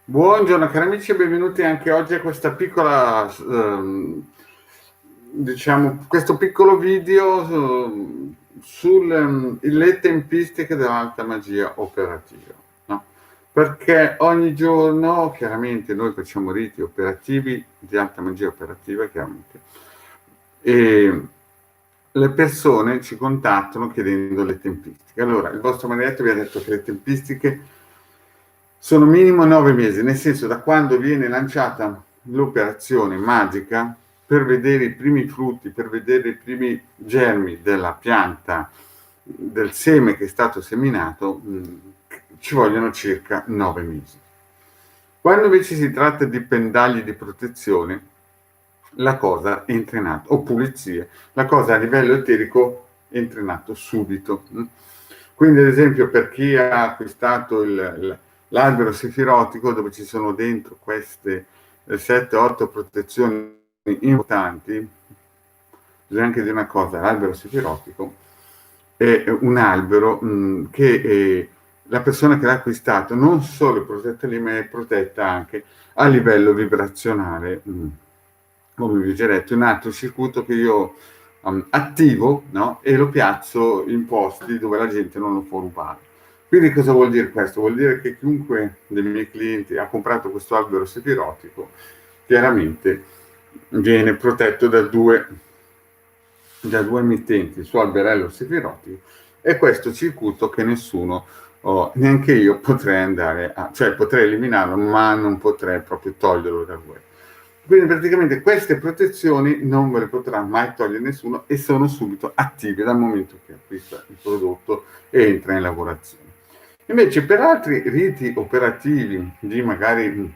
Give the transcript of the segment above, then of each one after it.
Buongiorno cari amici e benvenuti anche oggi a questa piccola, diciamo, questo piccolo video sulle tempistiche dell'alta magia operativa, no? Perché ogni giorno chiaramente noi facciamo riti operativi di alta magia operativa, chiaramente, e le persone ci contattano chiedendo le tempistiche. Allora, il vostro maledetto vi ha detto che le tempistiche sono minimo 9 mesi, nel senso da quando viene lanciata l'operazione magica per vedere i primi frutti, per vedere i primi germi della pianta, del seme che è stato seminato, ci vogliono circa 9 mesi. Quando invece si tratta di pendagli di protezione, la cosa entra in atto, o pulizie, la cosa a livello eterico entra in atto subito. Quindi ad esempio per chi ha acquistato l'albero sefirotico dove ci sono dentro queste 7-8 protezioni importanti, bisogna anche dire una cosa: l'albero sefirotico è un albero che la persona che l'ha acquistato non solo è protetta lì, ma è protetta anche a livello vibrazionale, come vi ho già detto, un altro circuito che io attivo, no? E lo piazzo in posti dove la gente non lo può rubare. Quindi cosa vuol dire questo? Vuol dire che chiunque dei miei clienti ha comprato questo albero sefirotico chiaramente viene protetto da due emittenti, il suo alberello sefirotico, e questo circuito che nessuno, neanche io potrei andare cioè potrei eliminarlo, ma non potrei proprio toglierlo da web. Quindi praticamente queste protezioni non ve le potrà mai togliere nessuno e sono subito attive dal momento che acquista il prodotto e entra in lavorazione. Invece per altri riti operativi di magari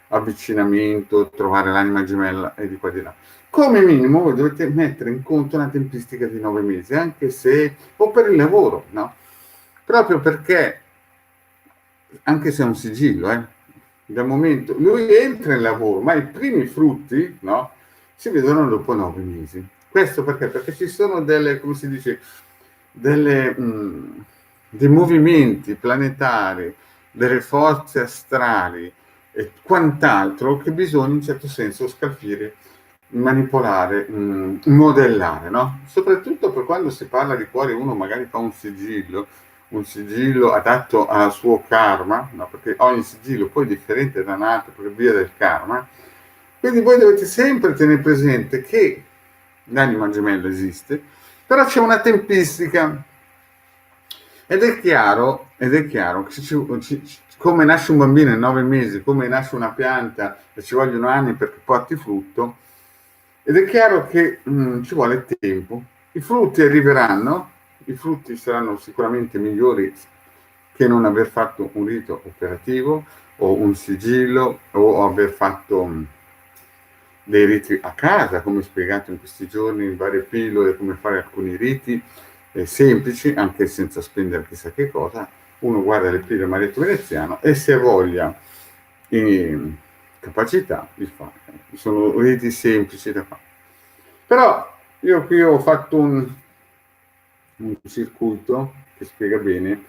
avvicinamento, trovare l'anima gemella e di qua e di là, come minimo voi dovete mettere in conto una tempistica di 9 mesi, anche se, o per il lavoro, no? Proprio perché, anche se è un sigillo, dal momento, lui entra in lavoro, ma i primi frutti, no? Si vedono dopo 9 mesi. Questo perché? Perché ci sono delle, come si dice, dei movimenti planetari, delle forze astrali e quant'altro che bisogna in certo senso scalfire, manipolare, modellare, no? Soprattutto per quando si parla di cuore, uno magari fa un sigillo adatto al suo karma, no? Perché ogni sigillo poi è differente da un altro per via del karma. Quindi voi dovete sempre tenere presente che l'anima gemella esiste, però c'è una tempistica. Ed è chiaro che come nasce un bambino in 9 mesi, come nasce una pianta e ci vogliono anni perché porti frutto, ed è chiaro che ci vuole tempo. I frutti arriveranno, i frutti saranno sicuramente migliori che non aver fatto un rito operativo o un sigillo o aver fatto dei riti a casa, come spiegato in questi giorni in varie pillole, come fare alcuni riti semplici, anche senza spendere chissà che cosa. Uno guarda le pillole Maretto Veneziano e se ha voglia e capacità di fare. Sono riti semplici da fare. Però io qui ho fatto un circuito che spiega bene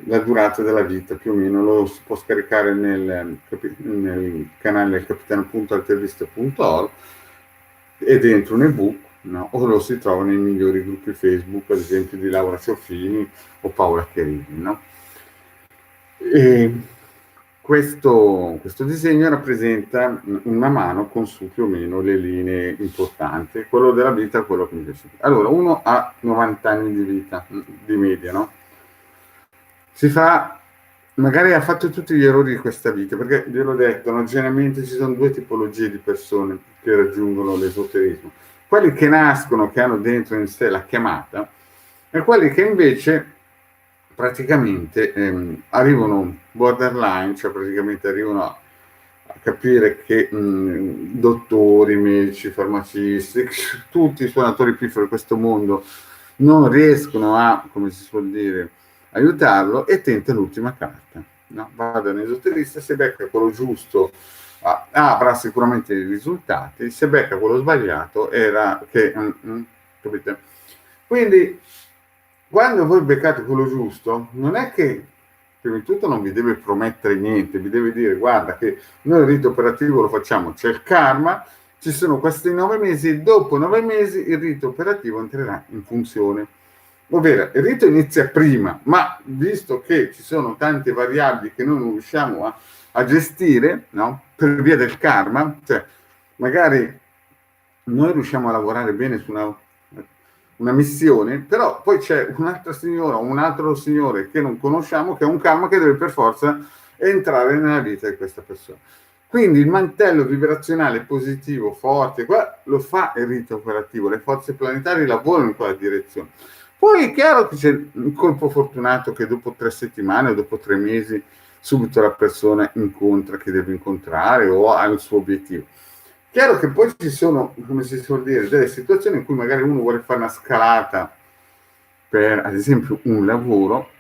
la durata della vita, più o meno lo si può scaricare nel canale capitano.altervista.org e dentro un ebook, no? O lo si trova nei migliori gruppi Facebook, ad esempio di Laura Ciofini o Paola Cherini, no? E questo disegno rappresenta una mano con su più o meno le linee importanti, quello della vita, quello che mi piace. Allora, uno ha 90 anni di vita, di media, no? Magari ha fatto tutti gli errori di questa vita, perché ve l'ho detto, no? Generalmente ci sono due tipologie di persone che raggiungono l'esoterismo: quelli che nascono, che hanno dentro in sé la chiamata, e quelli che invece praticamente arrivano borderline, cioè praticamente arrivano a capire che dottori, medici, farmacisti, tutti i suonatori pifferi di questo mondo non riescono a, come si suol dire, aiutarlo, e tenta l'ultima carta, no? Va da un esoterista, se becca quello giusto avrà sicuramente i risultati, se becca quello sbagliato capite? Quindi quando voi beccate quello giusto, non è che prima di tutto non vi deve promettere niente, vi deve dire guarda che noi il rito operativo lo facciamo, c'è il karma, ci sono questi 9 mesi e dopo 9 mesi il rito operativo entrerà in funzione. Ovvero, il rito inizia prima, ma visto che ci sono tante variabili che noi non riusciamo a gestire, no? Per via del karma, cioè magari noi riusciamo a lavorare bene su una missione, però poi c'è un'altra signora o un altro signore che non conosciamo che ha un karma che deve per forza entrare nella vita di questa persona. Quindi il mantello vibrazionale positivo, forte, qua lo fa il rito operativo, le forze planetarie lavorano in quella direzione. Poi è chiaro che c'è un colpo fortunato che dopo 3 settimane o dopo 3 mesi subito la persona incontra chi deve incontrare o ha il suo obiettivo. Chiaro che poi ci sono, come si suol dire, delle situazioni in cui magari uno vuole fare una scalata per, ad esempio, un lavoro,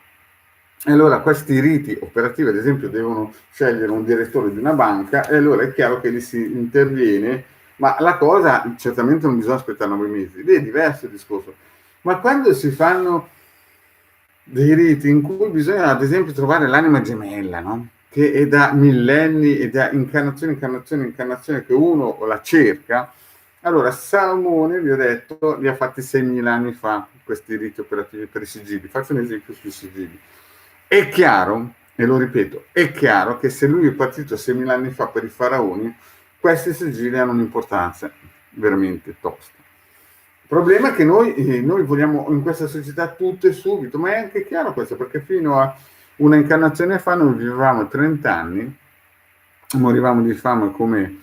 e allora questi riti operativi, ad esempio, devono scegliere un direttore di una banca, e allora è chiaro che lì si interviene, ma la cosa certamente non bisogna aspettare 9 mesi, lì è diverso il discorso. Ma quando si fanno dei riti in cui bisogna, ad esempio, trovare l'anima gemella, no? Che è da millenni e da incarnazione che uno la cerca, allora Salomone, vi ho detto, li ha fatti 6.000 anni fa, questi riti operativi per i sigilli. Faccio un esempio sui sigilli. È chiaro, e lo ripeto, è chiaro che se lui è partito 6.000 anni fa per i faraoni, questi sigilli hanno un'importanza veramente tosta. Il problema è che noi vogliamo in questa società tutto e subito, ma è anche chiaro questo, perché fino a una incarnazione fa noi vivevamo 30 anni, morivamo di fame come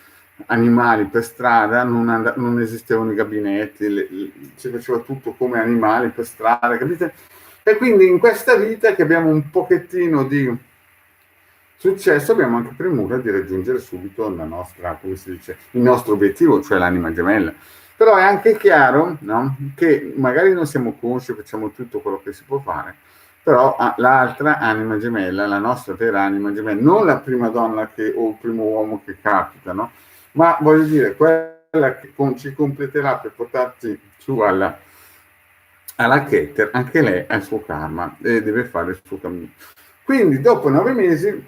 animali per strada, non esistevano i gabinetti, si faceva tutto come animali per strada, capite? E quindi in questa vita che abbiamo un pochettino di successo abbiamo anche premura di raggiungere subito la nostra, come si dice, il nostro obiettivo, cioè l'anima gemella. Però è anche chiaro, no? Che magari non siamo consci, facciamo tutto quello che si può fare, però l'altra anima gemella, la nostra vera anima gemella, non la prima donna o il primo uomo che capita, no? Ma voglio dire, quella che ci completerà per portarci su alla Keter, anche lei ha il suo karma e deve fare il suo cammino. Quindi dopo 9 mesi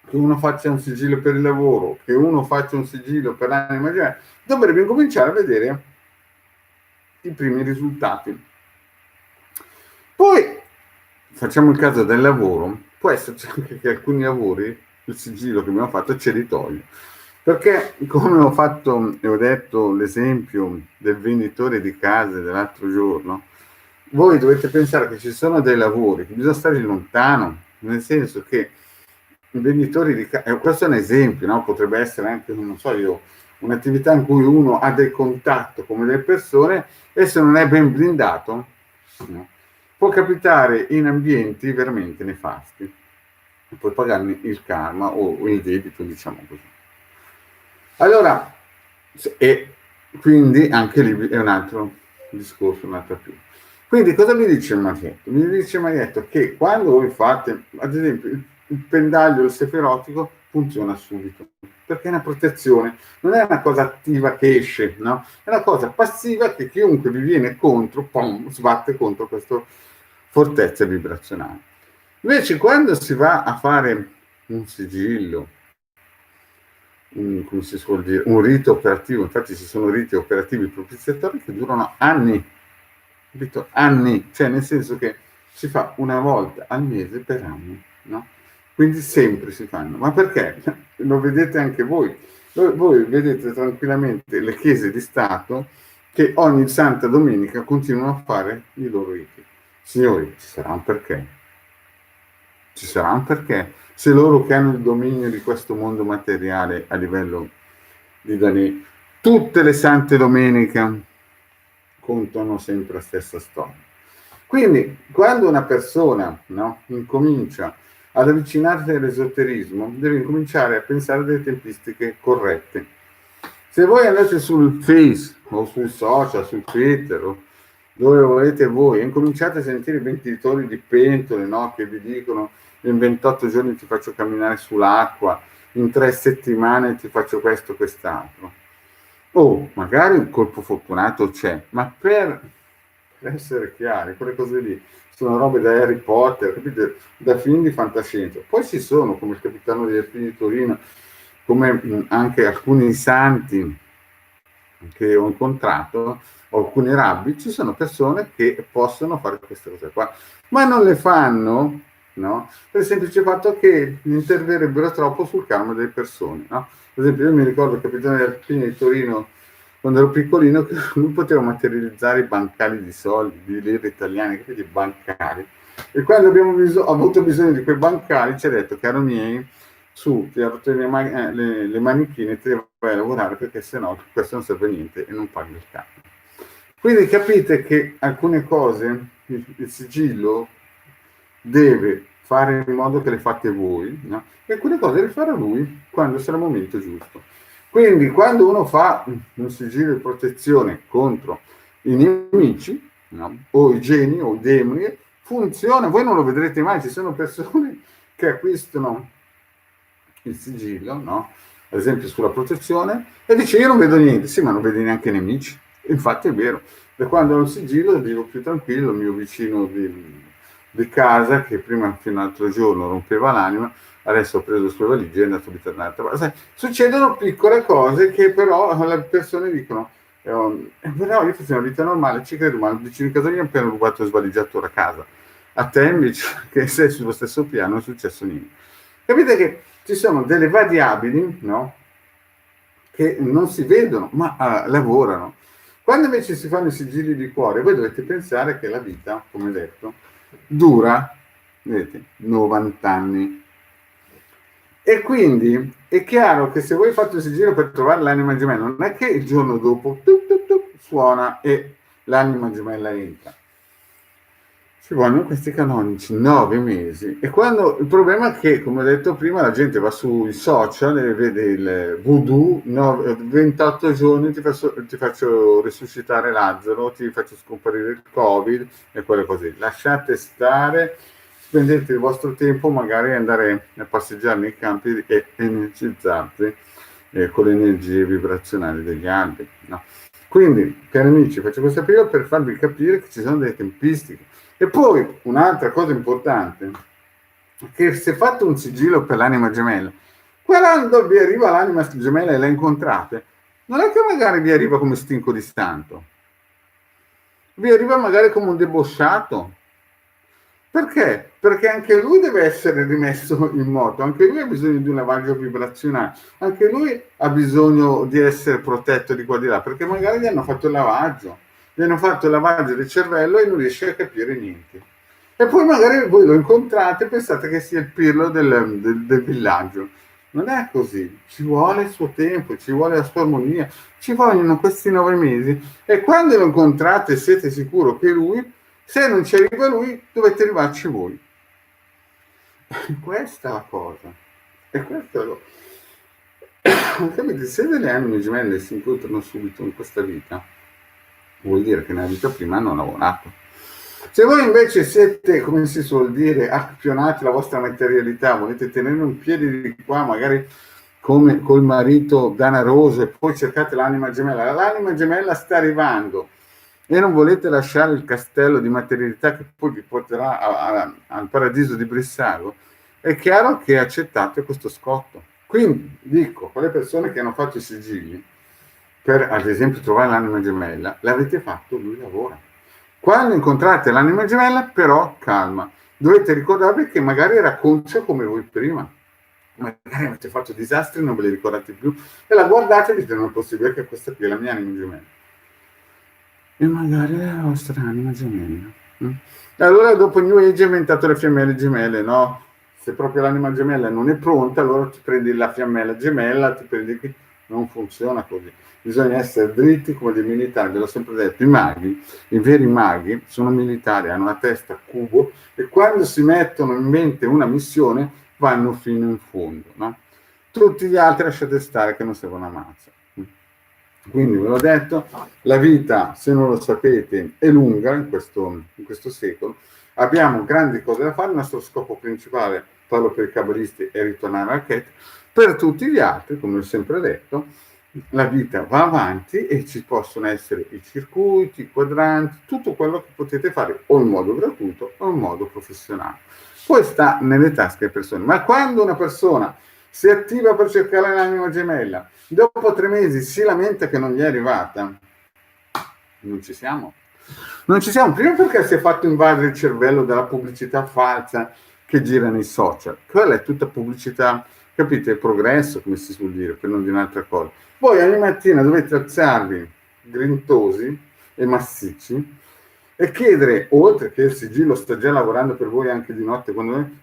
che uno faccia un sigillo per il lavoro, che uno faccia un sigillo per l'anima gemella, dovrebbe cominciare a vedere i primi risultati. Poi facciamo il caso del lavoro, può esserci anche che alcuni lavori, il sigillo che abbiamo fatto ce li toglie. Perché come ho fatto e ho detto l'esempio del venditore di case dell'altro giorno, voi dovete pensare che ci sono dei lavori che bisogna stare lontano, nel senso che i venditori di case, questo è un esempio, no? Potrebbe essere anche, non so io, un'attività in cui uno ha del contatto con le persone e se non è ben blindato, no? Può capitare in ambienti veramente nefasti e poi pagarne il karma o il debito, diciamo così. Allora, e quindi anche lì è un altro discorso, un'altra più. Quindi cosa mi dice il Marietto? Mi dice il Marietto che quando voi fate, ad esempio, il pendaglio, il seferotico, funziona subito, perché è una protezione, non è una cosa attiva che esce, no? È una cosa passiva che chiunque vi viene contro, pom, sbatte contro questa fortezza vibrazionale. Invece quando si va a fare un sigillo, come si suol dire, un rito operativo, infatti ci sono riti operativi propiziatori che durano anni, capito? Anni, cioè nel senso che si fa una volta al mese per anni, no? Quindi sempre si fanno. Ma perché? Lo vedete anche voi. Voi vedete tranquillamente le chiese di Stato che ogni santa domenica continuano a fare i loro riti. Signori, ci sarà un perché. Ci sarà un perché. Se loro che hanno il dominio di questo mondo materiale a livello di Dani, tutte le sante domeniche contano sempre la stessa storia. Quindi quando una persona, no, incomincia ad avvicinarsi all'esoterismo, deve incominciare a pensare delle tempistiche corrette. Se voi andate sul Face o sui social, sul Twitter o dove volete voi e incominciate a sentire i venditori di pentole, no, che vi dicono in 28 giorni ti faccio camminare sull'acqua, in 3 settimane ti faccio questo, quest'altro. Oh, magari un colpo fortunato c'è, ma per per essere chiari, quelle cose lì sono robe da Harry Potter, capite? Da film di fantascienza. Poi ci sono, come il capitano degli Alpini di Torino, come anche alcuni santi che ho incontrato, o alcuni rabbi, ci sono persone che possono fare queste cose qua, ma non le fanno, no? Per il semplice fatto che interverrebbero troppo sul karma delle persone, no? Per esempio, io mi ricordo il capitano degli Alpini di Torino, quando ero piccolino, che lui poteva materializzare i bancali di soldi, di lire italiane, capite? Bancali. E quando abbiamo avuto bisogno di quei bancali, ci ha detto, caro miei, su, ti ha rotto le manichine, ti vai a lavorare perché sennò questo non serve a niente e non paghi il cambio. Quindi capite che alcune cose, il sigillo deve fare in modo che le fate voi, no? E alcune cose le farà lui quando sarà il momento giusto. Quindi quando uno fa un sigillo di protezione contro i nemici, no? O i geni o i demoni, funziona, voi non lo vedrete mai, ci sono persone che acquistano il sigillo, no? Ad esempio sulla protezione, e dice io non vedo niente, sì, ma non vedi neanche i nemici. Infatti è vero, da quando ho il sigillo vivo più tranquillo, il mio vicino di casa, che prima fino all'altro giorno rompeva l'anima, adesso ho preso le sue valigie e è andato a abitare un'altra parte. Succedono piccole cose che però le persone dicono, però io faccio una vita normale, ci credo, ma il vicino di casa mia mi ha appena rubato e svaligiato la casa. A te invece, che sei sullo stesso piano, non è successo niente. Capite che ci sono delle variabili, no? Che non si vedono, ma lavorano. Quando invece si fanno i sigilli di cuore, voi dovete pensare che la vita, come detto, dura, vedete, 90 anni. E quindi è chiaro che se voi fate il sigillo per trovare l'anima gemella, non è che il giorno dopo suona e l'anima gemella entra. Ci vogliono questi canonici 9 mesi. E quando il problema è che, come ho detto prima, la gente va sui social e vede il voodoo, 28 giorni ti faccio risuscitare Lazzaro, ti faccio scomparire il Covid e quelle cose. Lasciate stare, spendete il vostro tempo magari andare a passeggiare nei campi e energizzarti con le energie vibrazionali degli alberi. No? Quindi, cari amici, faccio questa pillola per farvi capire che ci sono delle tempistiche. E poi un'altra cosa importante, che se fate un sigillo per l'anima gemella, quando vi arriva l'anima gemella e la incontrate, non è che magari vi arriva come stinco di santo, vi arriva magari come un debosciato. Perché? Perché anche lui deve essere rimesso in moto, anche lui ha bisogno di un lavaggio vibrazionale, anche lui ha bisogno di essere protetto di qua di là, perché magari gli hanno fatto il lavaggio del cervello e non riesce a capire niente. E poi magari voi lo incontrate e pensate che sia il pirlo del villaggio. Non è così, ci vuole il suo tempo, ci vuole la sua armonia, ci vogliono questi 9 mesi e quando lo incontrate siete sicuro che lui, se non ci arriva lui, dovete arrivarci voi. Questa è la cosa. E questo lo... Capite? Se delle anime gemelle si incontrano subito in questa vita, vuol dire che nella vita prima hanno lavorato. Se voi invece siete, come si suol dire, appionati alla vostra materialità, volete tenere un piede di qua, magari come col marito danaroso, e poi cercate l'anima gemella sta arrivando e non volete lasciare il castello di materialità che poi vi porterà al paradiso di Brissago, è chiaro che accettate questo scotto. Quindi dico, quelle persone che hanno fatto i sigilli, per ad esempio trovare l'anima gemella, l'avete fatto, lui lavora. Quando incontrate l'anima gemella, però calma, dovete ricordarvi che magari era conscia come voi prima, magari avete fatto disastri, non ve li ricordate più, e la guardate e dite non è possibile che questa qui è la mia anima gemella. E magari è la vostra anima gemella. E allora dopo New Age ha inventato le fiammelle gemelle, no? Se proprio l'anima gemella non è pronta, allora ti prendi la fiammella gemella, ti prendi qui. Non funziona così. Bisogna essere dritti come dei militari, ve l'ho sempre detto, i veri maghi sono militari, hanno una testa a cubo e quando si mettono in mente una missione vanno fino in fondo, no? Tutti gli altri lasciate stare che non servono a mazza. Quindi ve l'ho detto, la vita, se non lo sapete, è lunga in questo secolo, abbiamo grandi cose da fare, il nostro scopo principale, parlo per i cabalisti, è ritornare al Ket. Per tutti gli altri, come ho sempre detto, la vita va avanti e ci possono essere i circuiti, i quadranti, tutto quello che potete fare o in modo gratuito o in modo professionale. Poi sta nelle tasche delle persone. Ma quando una persona si attiva per cercare l'anima gemella, dopo 3 mesi si lamenta che non gli è arrivata, non ci siamo. Non ci siamo, prima perché si è fatto invadere il cervello dalla pubblicità falsa che gira nei social. Quella è tutta pubblicità, capite? Progresso, come si suol dire, per non dire un'altra cosa. Voi ogni mattina dovete alzarvi grintosi e massicci e chiedere, oltre che il sigillo sta già lavorando per voi anche di notte,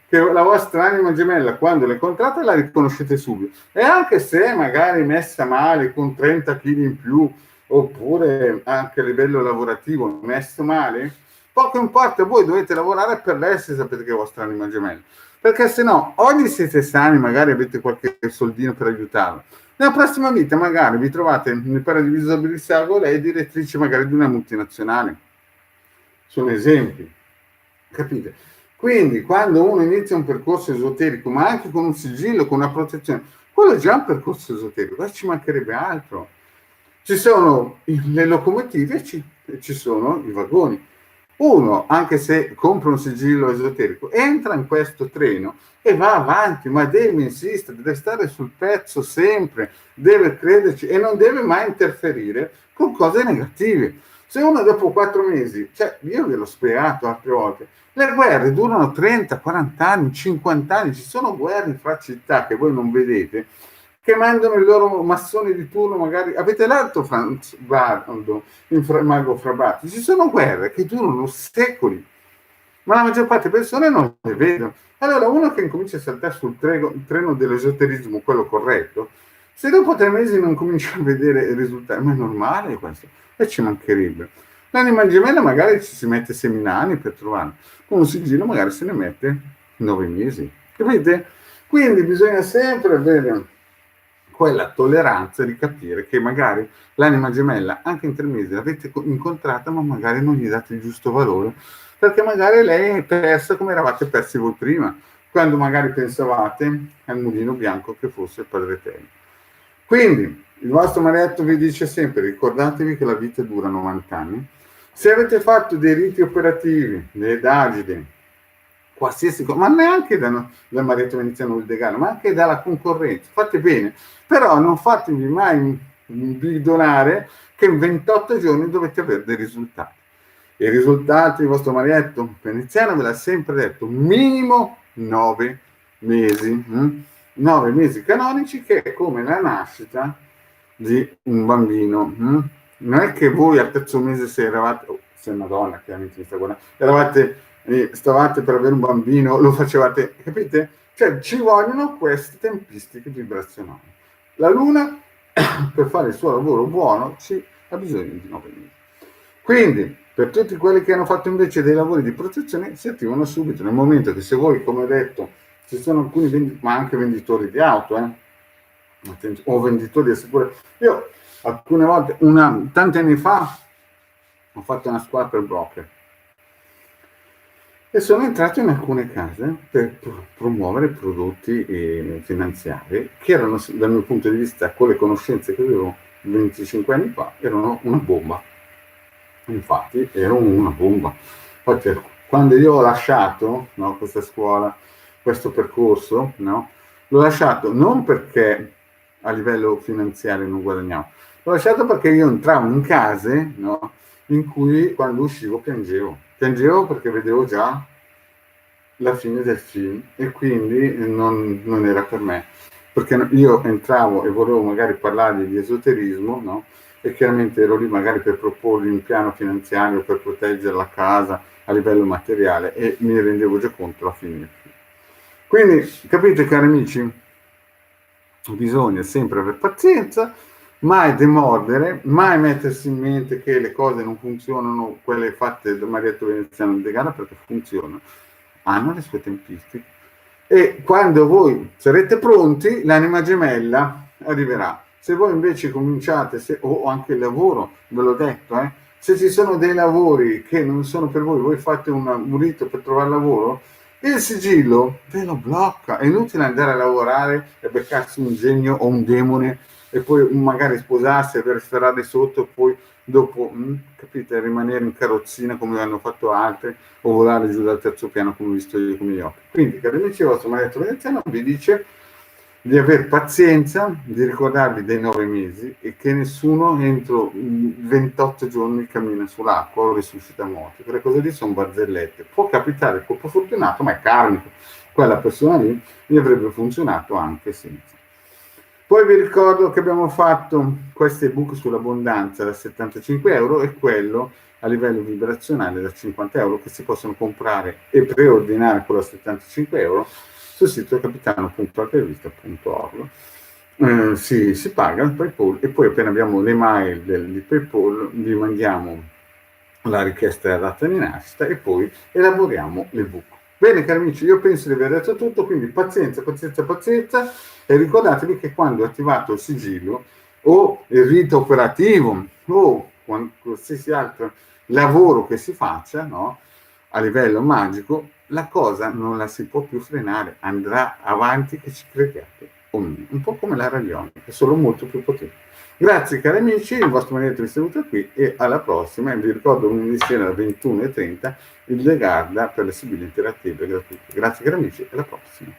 che la vostra anima gemella, quando la incontrate, la riconoscete subito. E anche se magari messa male, con 30 kg in più, oppure anche a livello lavorativo messo male, poco importa, voi dovete lavorare per lei se sapete che è vostra anima gemella, perché se no oggi siete sani, magari avete qualche soldino per aiutarlo, nella prossima vita magari vi trovate nel paradiso di Brissago, lei è direttrice magari di una multinazionale. Sono esempi, capite? Quindi quando uno inizia un percorso esoterico, ma anche con un sigillo, con una protezione, quello è già un percorso esoterico, ci mancherebbe altro. Ci sono le locomotive e ci sono i vagoni. Uno, anche se compra un sigillo esoterico, entra in questo treno e va avanti, ma deve insistere, deve stare sul pezzo sempre, deve crederci e non deve mai interferire con cose negative. Se uno dopo 4 mesi, cioè io ve l'ho spiegato altre volte, le guerre durano 30, 40 anni, 50 anni, ci sono guerre fra città che voi non vedete, che mandano il loro massone di turno, magari avete letto Franz Bardo in Mago Frabatti, ci sono guerre che durano secoli, ma la maggior parte delle persone non le vedono. Allora uno che incomincia a saltare sul treno dell'esoterismo, quello corretto, se dopo 3 mesi non comincia a vedere i risultati, ma è normale questo, e ci mancherebbe. L'anima gemella magari ci si mette 6.000 anni per trovarlo, con un sigillo magari se ne mette 9 mesi, capite? Quindi bisogna sempre avere quella tolleranza di capire che magari l'anima gemella anche in 3 mesi l'avete incontrata, ma magari non gli date il giusto valore, perché magari lei è persa come eravate persi voi prima, quando magari pensavate al mulino bianco che fosse il Padre Eterno. Quindi il vostro maretto vi dice sempre: ricordatevi che la vita dura 90 anni. Se avete fatto dei riti operativi, delle dagide, qualsiasi cosa, ma neanche dal maretto veneziano o il decano, ma anche dalla concorrenza, fate bene, però non fatevi mai bidonare che in 28 giorni dovete avere dei risultati. I risultati del vostro maretto veneziano ve l'ha sempre detto, minimo 9 mesi, 9 mesi canonici, che è come la nascita di un bambino. Non è che voi al terzo mese se eravate, se è una donna chiaramente mi sta guardando, stavate per avere un bambino, lo facevate, capite? Cioè ci vogliono queste tempistiche vibrazionali. La luna per fare il suo lavoro buono ha bisogno di 9 mesi. Quindi per tutti quelli che hanno fatto invece dei lavori di protezione si attivano subito, nel momento che, se voi, come ho detto, ci sono alcuni ma anche venditori di auto, o venditori di assicurazioni. Io alcune volte, tanti anni fa, ho fatto una squadra per broker e sono entrato in alcune case per promuovere prodotti finanziari che erano, dal mio punto di vista, con le conoscenze che avevo 25 anni fa, erano una bomba. Infatti ero una bomba. Poi quando io ho lasciato, no, questa scuola, questo percorso, no, l'ho lasciato non perché a livello finanziario non guadagnavo, l'ho lasciato perché io entravo in case, no, in cui quando uscivo piangevo perché vedevo già la fine del film e quindi non era per me, perché io entravo e volevo magari parlare di esoterismo, no? E chiaramente ero lì magari per proporgli un piano finanziario per proteggere la casa a livello materiale e mi rendevo già conto alla fine del film. Quindi capite, cari amici, bisogna sempre avere pazienza, mai demordere, mai mettersi in mente che le cose non funzionano, quelle fatte da Marietto Veneziano di Gara, perché funzionano, hanno le sue tempistiche e quando voi sarete pronti l'anima gemella arriverà. Se voi invece cominciate, o anche il lavoro, ve l'ho detto, se ci sono dei lavori che non sono per voi, voi fate un rito per trovare lavoro, Il sigillo ve lo blocca, è inutile andare a lavorare e beccarsi un genio o un demone e poi magari sposarsi, avere Ferrari sotto e poi dopo, capite, rimanere in carrozzina come hanno fatto altri o volare giù dal terzo piano come ho visto io con i miei occhi. Quindi, cari amici, il vostro maestro veneziano vi dice di avere pazienza, di ricordarvi dei 9 mesi e che nessuno entro 28 giorni cammina sull'acqua o risuscita morti. Quelle cose lì sono barzellette. Può capitare il colpo fortunato, ma è karmico. Quella persona lì mi avrebbe funzionato anche senza. Poi vi ricordo che abbiamo fatto questo ebook sull'abbondanza da 75 euro e quello a livello vibrazionale da 50 euro che si possono comprare e preordinare quello a 75 euro sul sito capitano.alpervista.org. Si paga il PayPal e poi appena abbiamo le mail di PayPal vi mandiamo la richiesta della data di nascita e poi elaboriamo l'ebook. Bene cari amici, io penso di aver detto tutto, quindi pazienza, pazienza, pazienza e ricordatevi che quando attivate il sigillo o il rito operativo o qualsiasi altro lavoro che si faccia, no, a livello magico, la cosa non la si può più frenare, andrà avanti che ci crediate o meno, un po' come la radionica, è solo molto più potente. Grazie cari amici, il vostro maledetto vi saluta qui e alla prossima. E vi ricordo lunedì sera alle 21:30 il The Garda per le Sibille interattive gratuite. Grazie cari amici e alla prossima.